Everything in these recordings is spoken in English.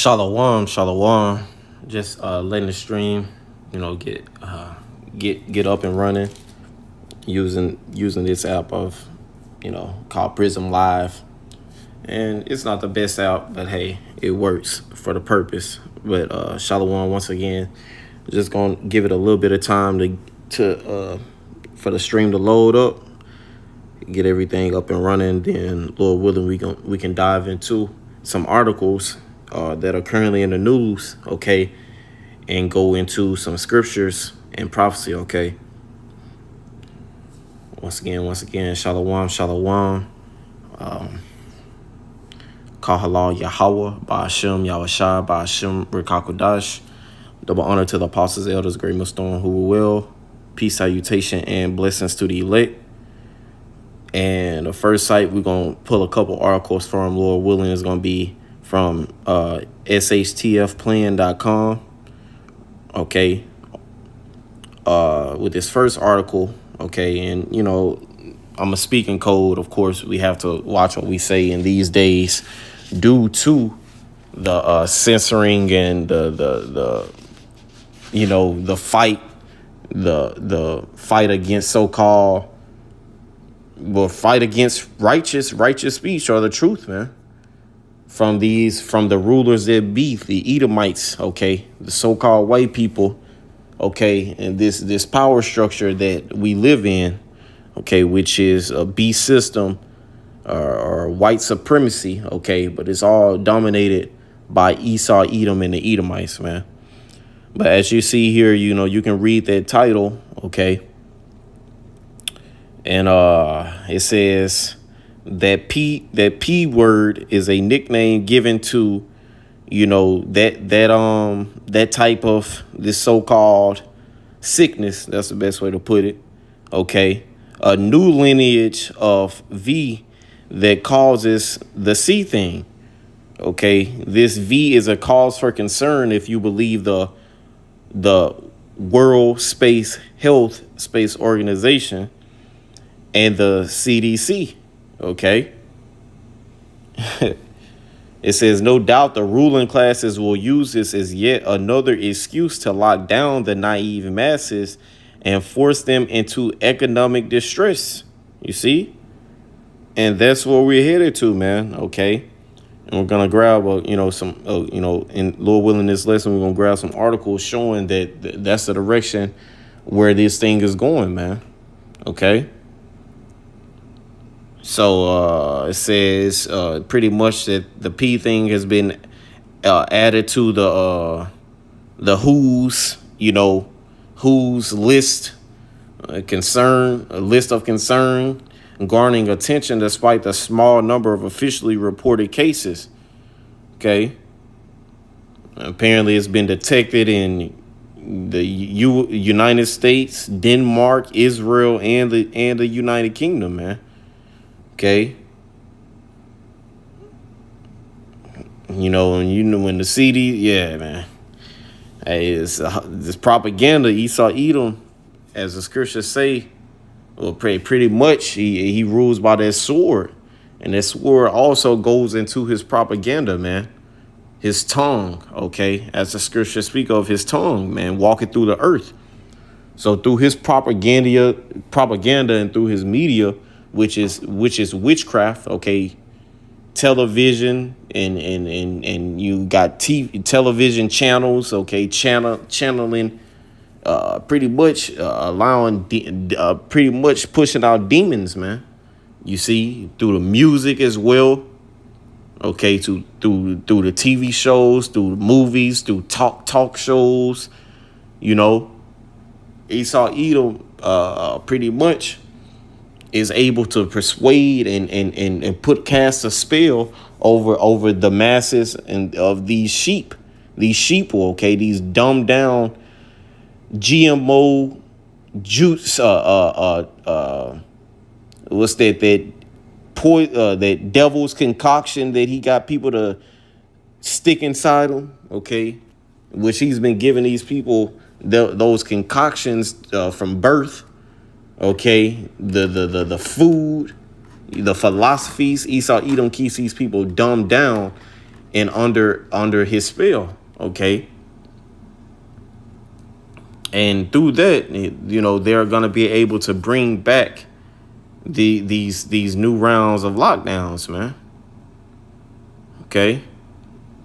Shalom, shalom. Just letting the stream, get up and running using this app of, called Prism Live. And it's not the best app, but hey, it works for the purpose. But shalom once again. Just gonna give it a little bit of time to for the stream to load up, get everything up and running. Then, Lord willing, we can dive into some articles that are currently in the news, okay, and go into some scriptures and prophecy, okay. Once again, shalom, shalom. Kahala Yahweh, Ba'ashem, Yahweh Ba'ashem, Rikakodash. Double honor to the apostles, elders, great millstone, who will well. Peace, salutation, and blessings to the elect. And the first site we're going to pull a couple articles from, Lord willing, is going to be from shtfplan.com. Okay. With this first article, okay, and, I'm a speaking code. Of course, we have to watch what we say in these days due to the censoring and the fight, the fight against so-called, fight against righteous speech or the truth, man. From the rulers that be, the Edomites, okay, the so-called white people, okay, and this power structure that we live in, okay, which is a beast system or white supremacy, okay, but it's all dominated by Esau, Edom, and the Edomites, man. But as you see here, you can read that title, okay, and it says that P word is a nickname given to, that type of this so-called sickness. That's the best way to put it. Okay. A new lineage of V that causes the C thing. Okay. This V is a cause for concern if you believe the World Space Health Space Organization and the CDC. Okay. It says, no doubt the ruling classes will use this as yet another excuse to lock down the naive masses and force them into economic distress. You see? And that's what we're headed to, man. Okay. And we're going to grab, in Lord willing, this lesson, we're going to grab some articles showing that that's the direction where this thing is going, man. Okay. So it says pretty much that the P thing has been added to the WHO's, WHO's list a list of concern, garnering attention despite the small number of officially reported cases. Okay. Apparently it's been detected in the United States, Denmark, Israel, and the United Kingdom, man. Okay. When the CD, yeah, man. Hey, it's this propaganda, Esau Edom, as the scriptures say, well, pretty much he rules by that sword. And that sword also goes into his propaganda, man. His tongue, okay, as the scriptures speak of his tongue, man, walking through the earth. So through his propaganda and through his media, which is witchcraft, okay, television and you got television channels, okay, channeling, pretty much allowing pretty much pushing out demons, man. You see, through the music as well, okay, through the TV shows, through the movies, through talk shows, Esau Edom pretty much is able to persuade and cast a spell over the masses and of these sheep, okay, these dumbed down GMO juice, what's that devil's concoction that he got people to stick inside him, okay, which he's been giving these people those concoctions from birth. Okay, the food, the philosophies, Esau Edom keeps these people dumbed down and under his spell. Okay. And through that, they're going to be able to bring back these new rounds of lockdowns, man. Okay.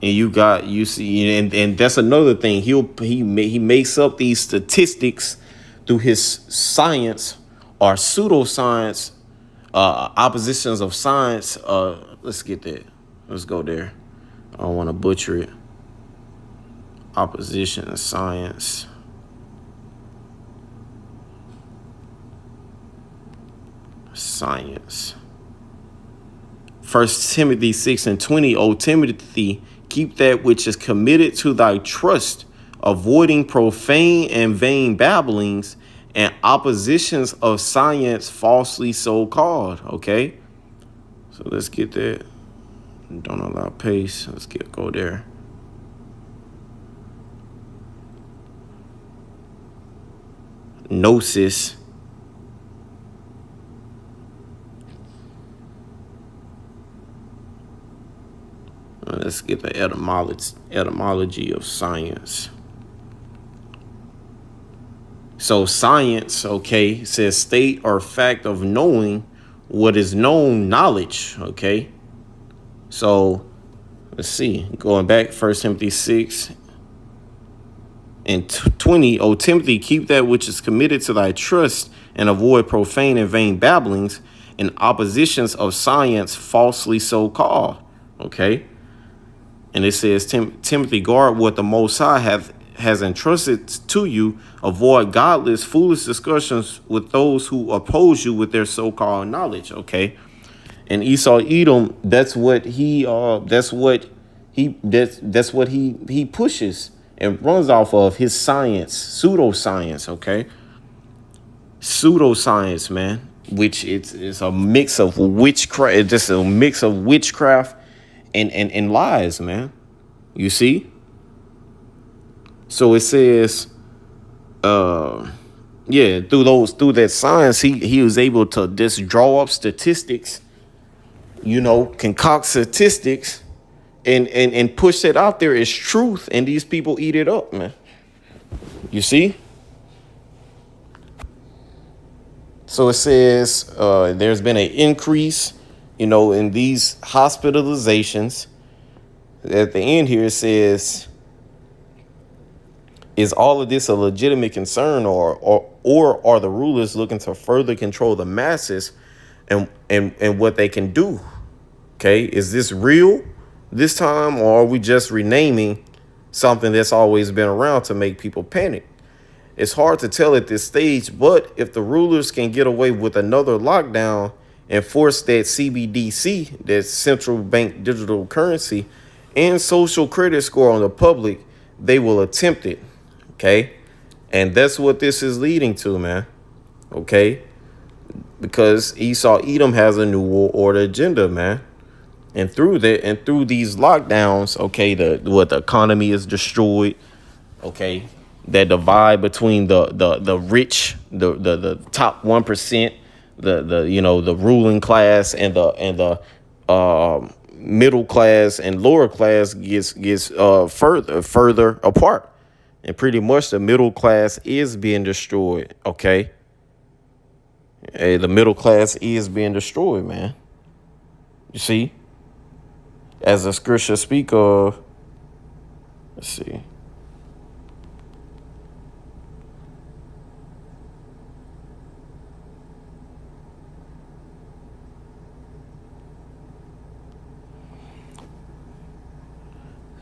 And you see, and that's another thing. He makes up these statistics through his science or pseudoscience, oppositions of science. Let's get that. Let's go there. I don't want to butcher it. Opposition of science. Science. 1 Timothy 6:20. O Timothy, keep that which is committed to thy trust, avoiding profane and vain babblings and oppositions of science falsely so called. Okay. So let's get that. Don't allow pace. Let's go there. Gnosis. Let's get the etymology of science. So science, okay, says state or fact of knowing what is known, knowledge, okay? So let's see, going back, 1 Timothy 6 and 20, O Timothy, keep that which is committed to thy trust and avoid profane and vain babblings and oppositions of science falsely so called, okay? And it says, Timothy, guard what the Most High has entrusted to you. Avoid godless, foolish discussions with those who oppose you with their so-called knowledge. Okay. And Esau Edom, that's what he pushes and runs off of, his science, pseudoscience. Okay. Pseudoscience, man, which it's a mix of witchcraft. It's just a mix of witchcraft and lies, man. You see? So it says, through that science, he was able to just draw up statistics, concoct statistics and push it out there as truth, and these people eat it up, man. You see? So it says there's been an increase, in these hospitalizations. At the end here, it says, is all of this a legitimate concern, or are the rulers looking to further control the masses and what they can do? Okay, is this real this time, or are we just renaming something that's always been around to make people panic? It's hard to tell at this stage, but if the rulers can get away with another lockdown and force that CBDC, that central bank digital currency, and social credit score on the public, they will attempt it. Okay. And that's what this is leading to, man. Okay. Because Esau Edom has a new world order agenda, man. And through these lockdowns, okay, the economy is destroyed. Okay. That divide between the rich, the top 1%, the ruling class and the middle class and lower class gets further apart, and pretty much the middle class is being destroyed. Okay, hey, the middle class is being destroyed, man. You see, as the scripture speak of, let's see.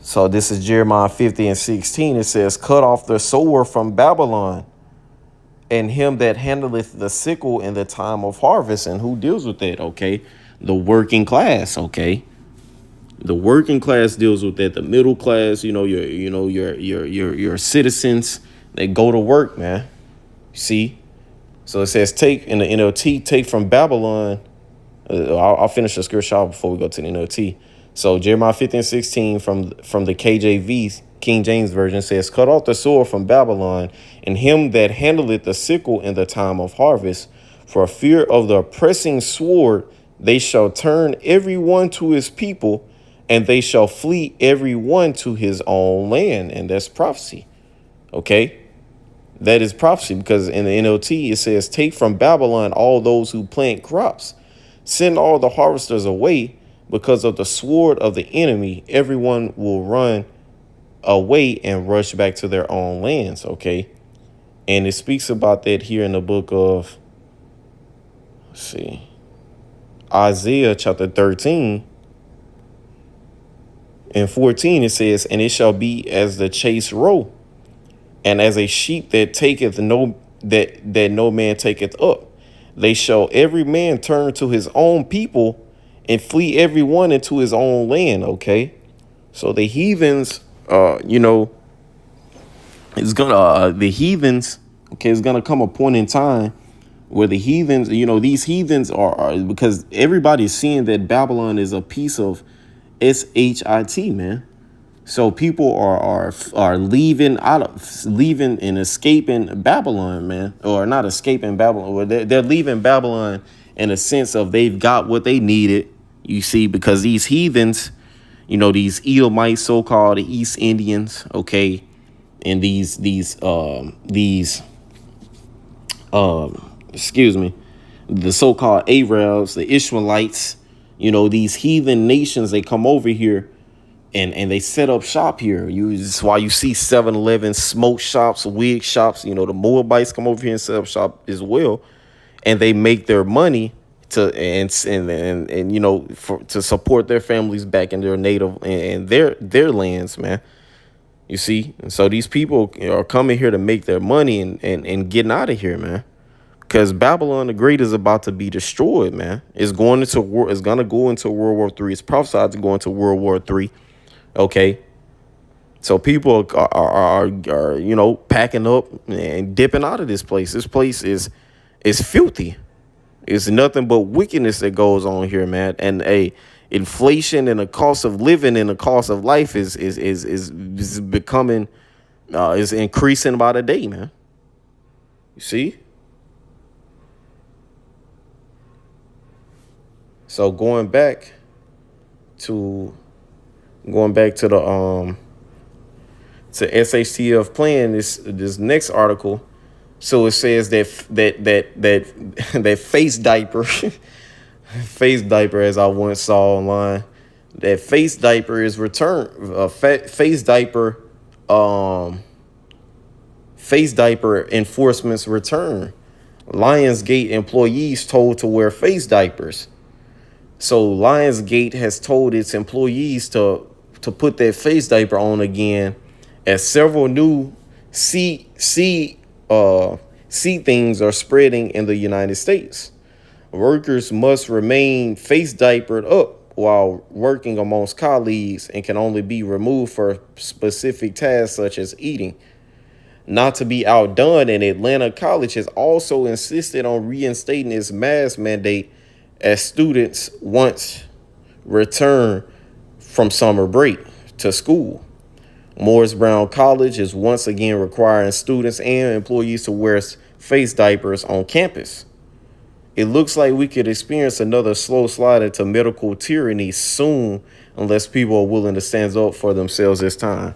So this is Jeremiah 50:16. It says, cut off the sword from Babylon, and him that handleth the sickle in the time of harvest. And who deals with that? Okay, the working class. Okay, the working class deals with that. The middle class, your citizens, they go to work, man. See, so it says, take in the NLT, take from Babylon. I'll finish the scripture off before we go to the NLT. So Jeremiah 50:16 from the KJV, King James Version, says, cut off the sword from Babylon, and him that handleth the sickle in the time of harvest. For fear of the oppressing sword, they shall turn every one to his people, and they shall flee every one to his own land. And that's prophecy. Okay. That is prophecy, because in the NLT it says, take from Babylon all those who plant crops, send all the harvesters away because of the sword of the enemy. Everyone will run away and rush back to their own lands. Okay. And it speaks about that here in the book of, let's see, Isaiah chapter 13 and 14. It says, and it shall be as the chase roe, and as a sheep that taketh that no man taketh up. They shall every man turn to his own people, and flee every one into his own land. Okay. So the heathens, it's gonna the heathens, okay, it's gonna come a point in time where the heathens, these heathens are because everybody's seeing that Babylon is a piece of shit, man. So people are leaving and escaping Babylon, man, or not escaping Babylon. They're leaving Babylon in a sense of they've got what they needed. You see, because these heathens, these Edomites, so-called the East Indians, okay, and these excuse me, the so-called Arabs, the Ishmaelites, these heathen nations, they come over here. And they set up shop here. That's why you see 7-Eleven, smoke shops, wig shops. The Moabites come over here and set up shop as well, and they make their money to to support their families back in their native and their lands, man. You see, and so these people are coming here to make their money and getting out of here, man. Because Babylon the Great is about to be destroyed, man. It's going to go into World War III. It's prophesied to go into World War III. Okay, so people are packing up and dipping out of this place. This place is filthy. It's nothing but wickedness that goes on here, man. And inflation and the cost of living and the cost of life is becoming is increasing by the day, man. You see. So going back to the to SHTF playing this next article. So it says that face diaper face diaper, as I once saw online, that face diaper is returned. Face diaper enforcement's return. Lionsgate employees told to wear face diapers. So Lionsgate has told its employees to put that face diaper on again, as several new sea things are spreading in the United States. Workers must remain face diapered up while working amongst colleagues and can only be removed for specific tasks such as eating. Not to be outdone, and Atlanta College has also insisted on reinstating its mask mandate as students once return from summer break to school. Morris Brown College is once again requiring students and employees to wear face diapers on campus. It looks like we could experience another slow slide into medical tyranny soon, unless people are willing to stand up for themselves this time.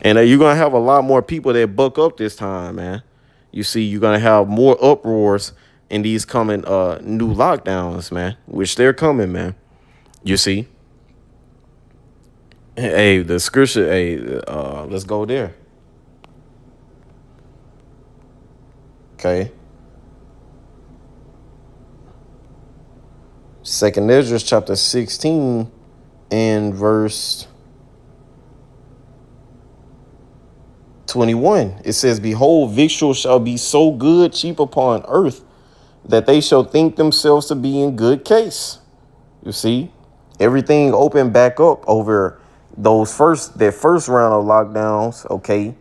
And you're going to have a lot more people that buck up this time, man. You see, you're going to have more uproars in these coming new lockdowns, man, which they're coming, man. You see. Hey, the scripture, let's go there. Okay. 2nd Ezra chapter 16 and verse 21. It says, behold, victuals shall be so good, cheap upon earth, that they shall think themselves to be in good case. You see, everything opened back up over that first round of lockdowns. Okay,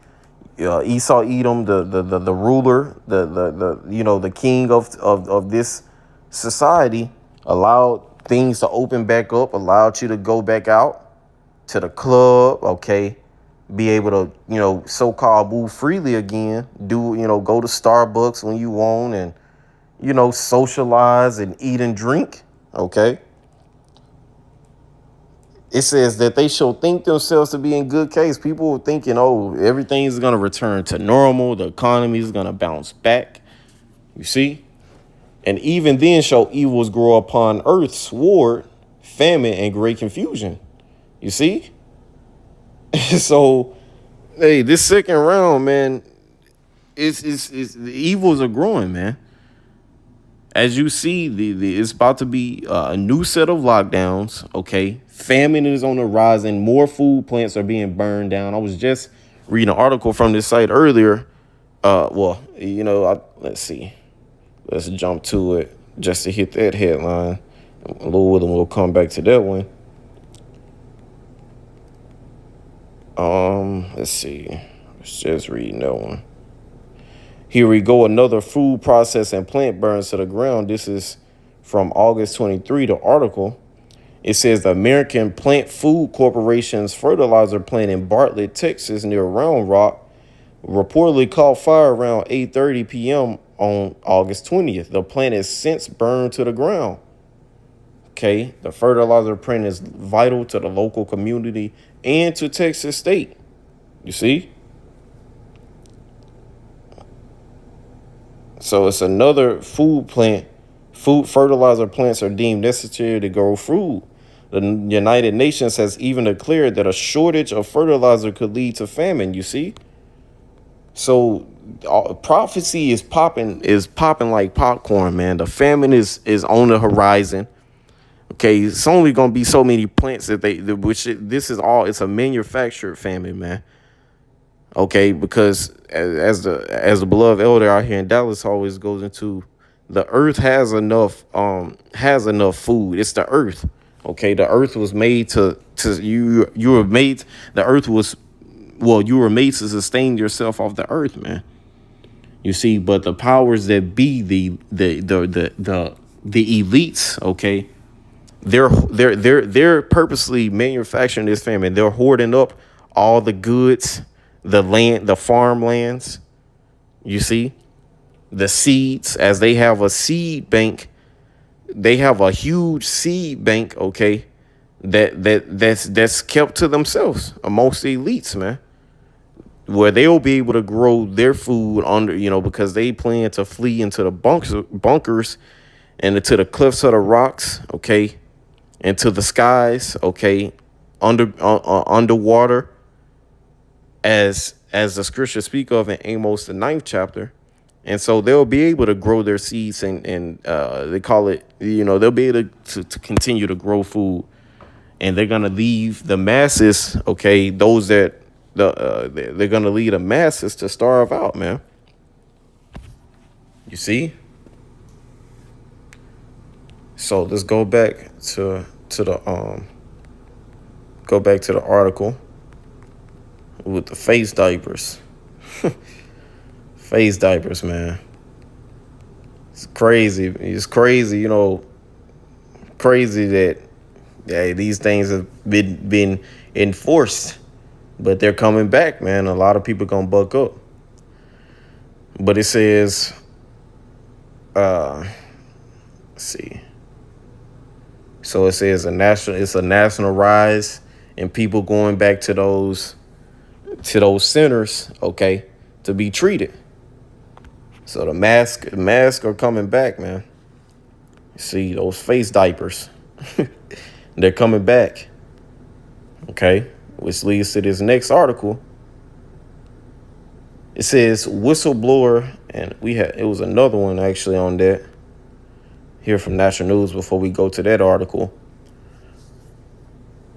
Esau Edom, the ruler, the king of this society, allowed things to open back up, allowed you to go back out to the club. Okay, be able to so-called move freely again. Go to Starbucks when you want and socialize and eat and drink. Okay. It says that they shall think themselves to be in good case. People were thinking, oh, everything's going to return to normal. The economy is going to bounce back. You see? And even then shall evils grow upon earth, sword, famine, and great confusion. You see? So, hey, this second round, man, it's the evils are growing, man. As you see, it's about to be a new set of lockdowns. Okay, famine is on the rise, and more food plants are being burned down. I was just reading an article from this site earlier. Let's see. Let's jump to it just to hit that headline. Lord willing, we'll come back to that one. Let's see. Let's just read that one. Here we go. Another food process and plant burns to the ground. This is from August 23, the article. It says the American Plant Food Corporation's fertilizer plant in Bartlett, Texas, near Round Rock, reportedly caught fire around 8:30 p.m. on August 20th. The plant has since burned to the ground. Okay, the fertilizer plant is vital to the local community and to Texas state. You see? So it's another food plant. Food fertilizer plants are deemed necessary to grow food. The United Nations has even declared that a shortage of fertilizer could lead to famine. You see? So prophecy is popping like popcorn, man. The famine is on the horizon. Okay, it's only gonna be so many plants it's a manufactured famine, man. Okay, because as the beloved elder out here in Dallas always goes into, the earth has enough food. It's the earth. Okay, the earth was made you were made you were made to sustain yourself off the earth, man. You see, but the powers that be, the elites, okay, they're purposely manufacturing this famine. They're hoarding up all the goods, the land, the farmlands. You see, the seeds, as they have a seed bank. They have a huge seed bank, okay, that's kept to themselves amongst the elites, man, where they'll be able to grow their food because they plan to flee into the bunkers and into the cliffs of the rocks, okay, into the skies, okay, underwater, as the scriptures speak of in Amos, the 9th chapter. And so they'll be able to grow their seeds and they call it, they'll be able to continue to grow food. And they're going to leave the masses, okay, those that they're going to leave the masses to starve out, man. You see? So let's go back to the article with the face diapers. Face diapers, man. It's crazy. It's crazy, crazy that these things have been enforced, but they're coming back, man. A lot of people gonna buck up. But it says, let's see. So it says it's a national rise in people going back to those centers, okay, to be treated. So the masks are coming back, man. See, those face diapers, they're coming back. Okay, which leads to this next article. It says whistleblower, and it was another one actually on that here from National News before we go to that article.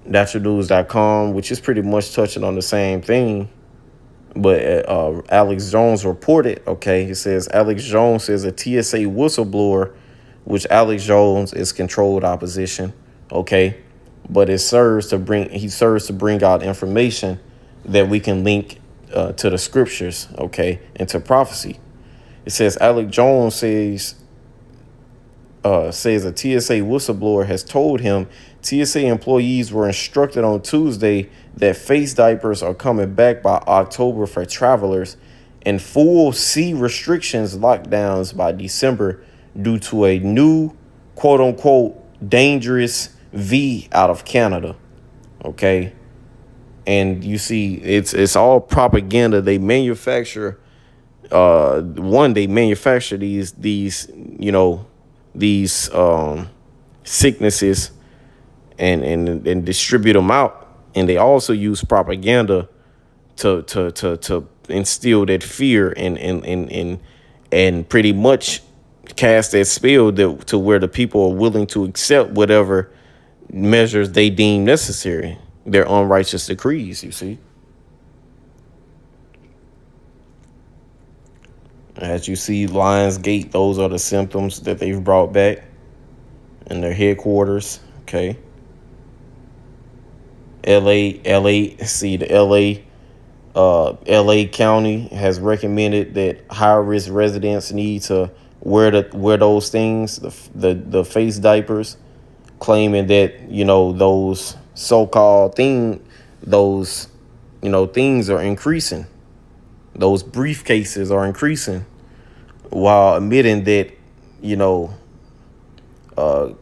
Naturalnews.com, which is pretty much touching on the same thing. But Alex Jones reported, okay, he says Alex Jones is a TSA whistleblower, which Alex Jones is controlled opposition, okay, but he serves to bring out information that we can link to the scriptures, okay, and to prophecy. It says Alex Jones says a TSA whistleblower has told him TSA employees were instructed on Tuesday that face diapers are coming back by October for travelers and full sea restrictions lockdowns by December due to a new, quote unquote, dangerous V out of Canada. Okay. And you see, it's all propaganda. They manufacture they manufacture these these sicknesses and distribute them out, and they also use propaganda to instill that fear and pretty much cast that spell to where the people are willing to accept whatever measures they deem necessary, their unrighteous decrees. You see, as you see, Lionsgate, those are the symptoms that they've brought back in their headquarters. Okay. LA County has recommended that high risk residents need to wear those things, the face diapers, claiming that those so-called those things are increasing, those briefcases are increasing, while admitting that you know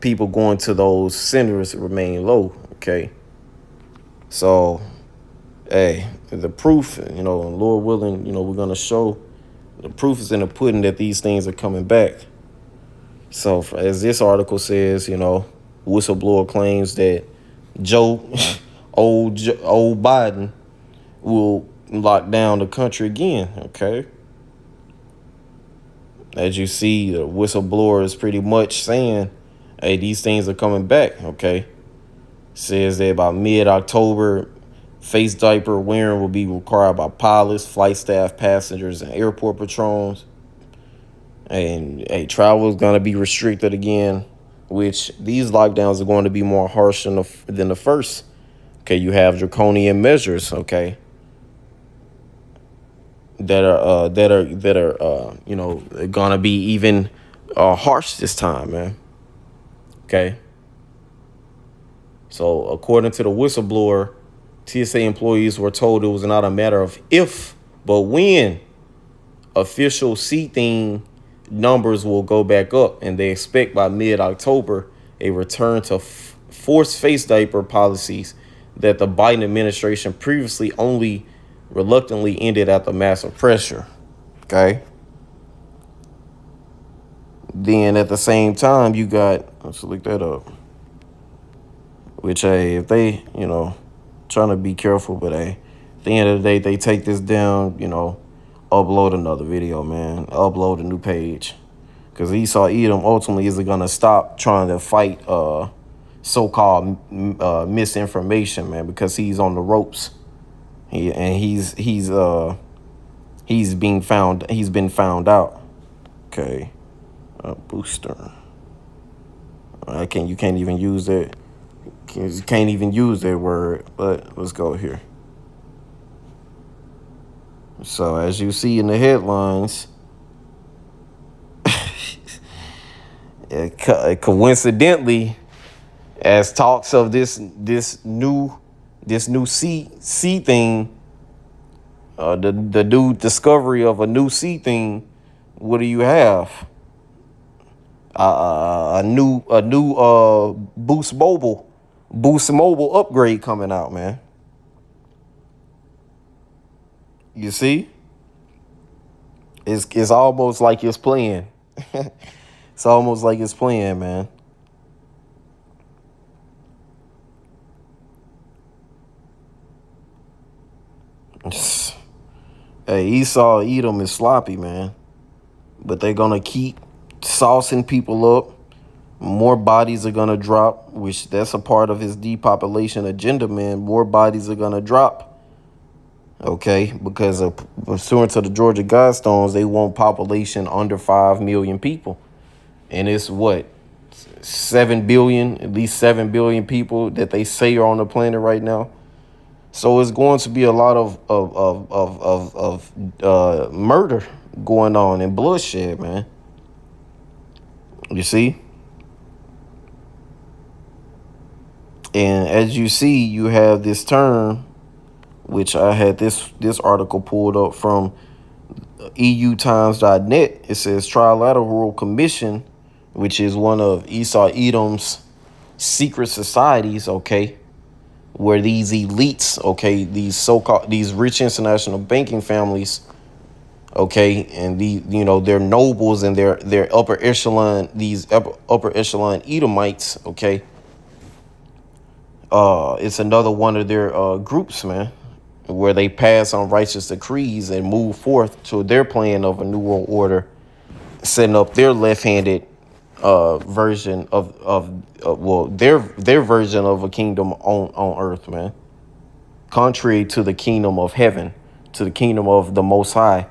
people going to those centers remain low. Okay, so hey, the proof, Lord willing, we're gonna show the proof is in the pudding that these things are coming back. So, as this article says, whistleblower claims that Joe, old Biden, will lock down the country again. Okay, as you see, the whistleblower is pretty much saying, "Hey, these things are coming back." Okay, says that by mid-October, face diaper wearing will be required by pilots, flight staff, passengers, and airport patrons. And travel is going to be restricted again, which these lockdowns are going to be more harsh than the first. Okay, you have draconian measures. Okay, that are going to be even harsh this time, man. Okay. So according to the whistleblower, TSA employees were told it was not a matter of if, but when official seating numbers will go back up, and they expect by mid-October a return to forced face diaper policies that the Biden administration previously only reluctantly ended after massive pressure. Okay. Then at the same time, you got, let's look that up. Which, hey, if they, trying to be careful, but hey, at the end of the day, they take this down, upload another video, man. Upload a new page. Because Esau Edom ultimately isn't going to stop trying to fight so-called misinformation, man, because he's on the ropes. He's been found out. Okay. Booster. You can't even use that. You can't even use that word, but let's go here. So as you see in the headlines, coincidentally, as talks of this new C thing, the new discovery of a new C thing, what do you have? A new Boost Mobile upgrade coming out, man. You see? It's almost like it's playing. It's almost like it's playing, man. Hey, Esau Edom is sloppy, man. But they're gonna keep saucing people up. More bodies are gonna drop, which that's a part of his depopulation agenda, man. More bodies are gonna drop. Okay, because pursuant to the Georgia Guidestones, they want population under 5 million people. And it's what? 7 billion, at least 7 billion people that they say are on the planet right now. So it's going to be a lot of murder going on and bloodshed, man. You see? And as you see, you have this term, which I had this article pulled up from EUTimes.net. It says Trilateral Commission, which is one of Esau Edom's secret societies, okay, where these elites, okay, these so-called these rich international banking families, okay, and their nobles and their upper echelon, these upper echelon Edomites, okay. It's another one of their groups, man, where they pass on righteous decrees and move forth to their plan of a new world order, setting up their left-handed version of their version of a kingdom on earth, man. Contrary to the kingdom of heaven, to the kingdom of the Most High,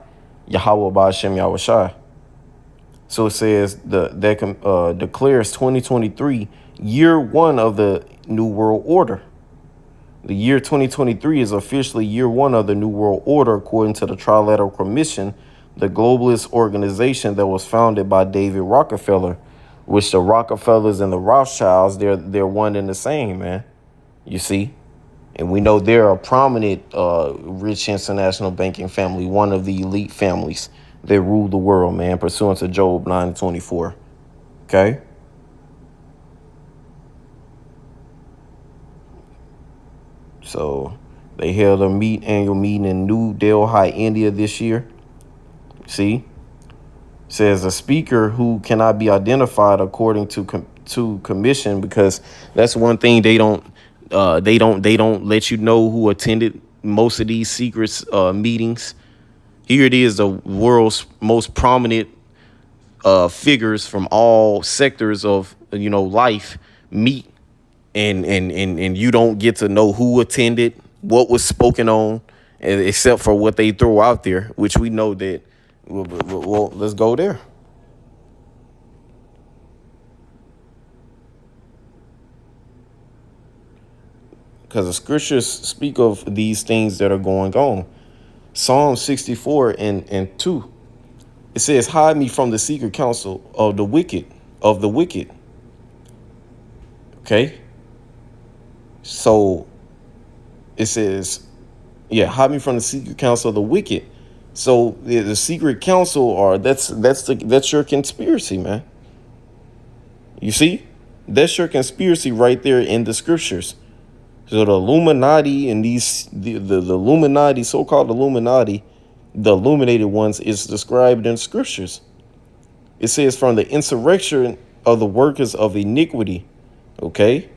Yahweh Ba'Shem Yahushai. So it says that declares 2023 year one of the New World Order. The year 2023 is officially year one of the New World Order, according to the Trilateral Commission, the globalist organization that was founded by David Rockefeller, which the Rockefellers and the Rothschilds, they're one and the same, man. You see? And we know they're a prominent rich international banking family, one of the elite families that rule the world, man, pursuant to Job 9:24. Okay? So they held a annual meeting in New Delhi, India this year. See? Says a speaker who cannot be identified according to commission, because that's one thing they don't let you know who attended most of these secret meetings. Here it is, the world's most prominent figures from all sectors of life meet, and you don't get to know who attended, what was spoken on, except for what they throw out there, which we know that. Well, let's go there. Because the scriptures speak of these things that are going on. Psalm 64 and 2. It says, hide me from the secret counsel of the wicked, Okay? So it says, hide me from the secret counsel of the wicked. So the secret counsel, or that's your conspiracy, man. You see? That's your conspiracy right there in the scriptures. So the Illuminati and the Illuminati, so-called Illuminati, the illuminated ones, is described in scriptures. It says, from the insurrection of the workers of iniquity. Okay?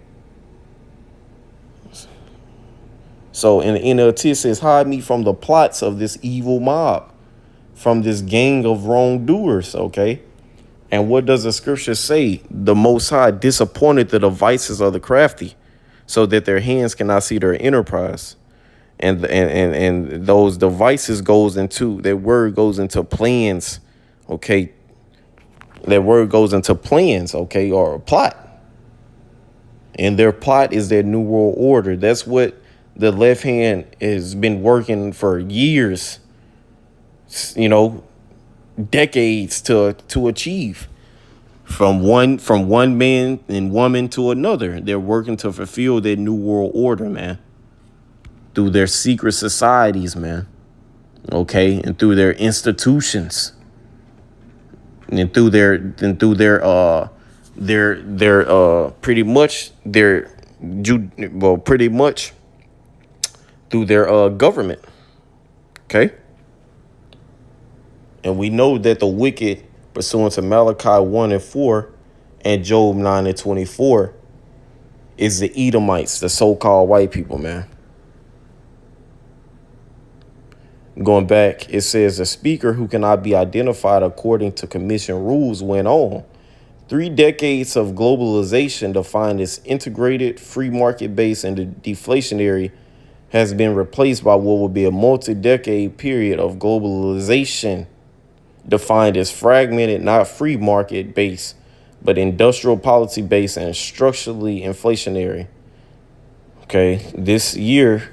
So in the NLT it says, hide me from the plots of this evil mob, from this gang of wrongdoers. Okay? And what does the scripture say? The Most High disappointed the devices of the crafty, so that their hands cannot see their enterprise. And those devices that word goes into plans, okay? That word goes into plans, okay, or a plot. And their plot is their New World Order. That's what the left hand has been working for years, decades to achieve. From one man and woman to another, they're working to fulfill their New World Order, man. Through their secret societies, man. Okay, and through their institutions, and through their pretty much through their government. Okay, and we know that the wicked, pursuant to Malachi 1 and 4 and Job 9 and 24, is the Edomites, the so-called white people, man. Going back, it says a speaker who cannot be identified according to commission rules went on. 3 decades of globalization, defined as integrated, free market-based, and deflationary, has been replaced by what will be a multi-decade period of globalization, defined as fragmented, not free market based, but industrial policy based and structurally inflationary. Okay, this year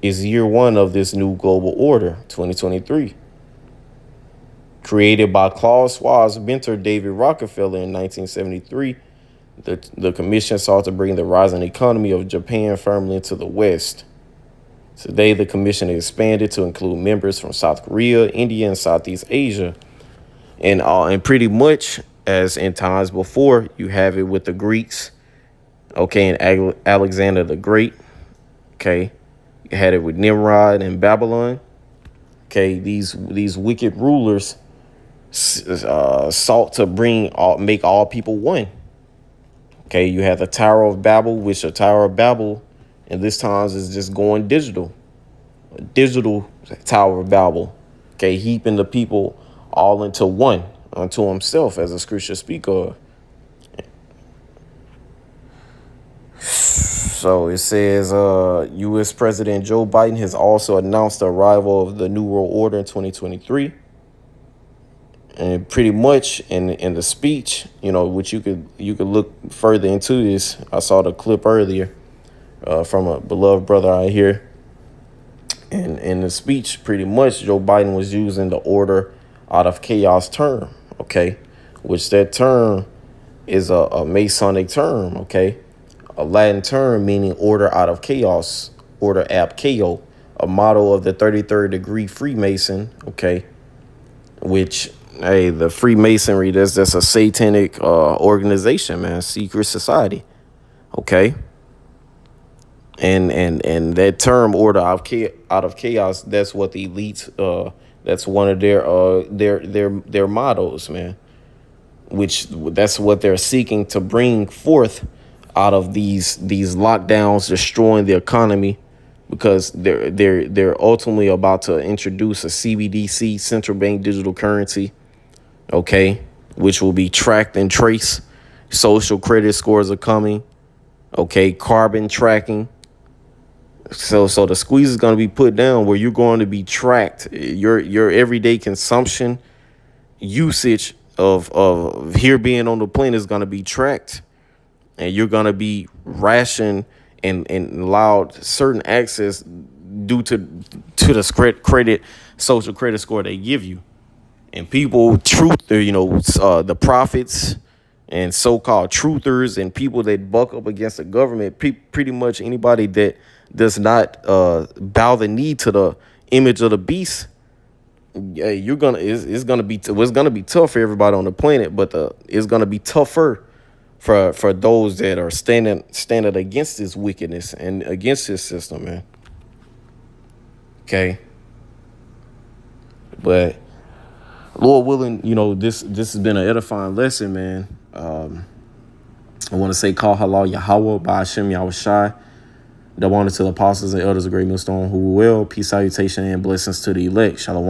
is year one of this new global order, 2023. Created by Klaus Schwab's mentor David Rockefeller in 1973, the commission sought to bring the rising economy of Japan firmly into the West. Today, the commission expanded to include members from South Korea, India, and Southeast Asia. And pretty much, as in times before, you have it with the Greeks, okay, and Alexander the Great, Okay, you had it with Nimrod and Babylon. Okay, these wicked rulers sought to make all people one. Okay, you have the Tower of Babel, which the Tower of Babel in this times is just going digital. A digital Tower of Babel. Okay, heaping the people all into one unto himself, as the scriptures speak of. So it says U.S. President Joe Biden has also announced the arrival of the New World Order in 2023. And pretty much in the speech, which you could look further into this. I saw the clip earlier from a beloved brother out here. And in the speech, pretty much Joe Biden was using the order out of chaos term, okay, which that term is a Masonic term, okay, a Latin term meaning order out of chaos, order ab chaos, a motto of the 33rd degree Freemason, okay, which, hey, the Freemasonry, that's a satanic organization, man, secret society, okay. And that term order out of chaos, that's what the elites, that's one of their mottos, man, which that's what they're seeking to bring forth out of these lockdowns, destroying the economy, because they're ultimately about to introduce a CBDC, central bank digital currency, okay, which will be tracked and traced. Social credit scores are coming, okay, carbon tracking. So the squeeze is going to be put down where you're going to be tracked. Your everyday consumption, usage of here being on the plane is going to be tracked, and you're going to be rationed and allowed certain access due to the social credit score they give you. And people, the prophets and so-called truthers and people that buck up against the government, pretty much anybody that does not bow the knee to the image of the beast, yeah, it's gonna be tough for everybody on the planet, but it's gonna be tougher for those that are standing against this wickedness and against this system, man. Okay, but Lord willing, this has been an edifying lesson, man. I want to say, call halal Yahweh by Hashem Yahushai. Double honor to the apostles and elders of Great Millstone who will. Peace, salutation, and blessings to the elect. Shalom.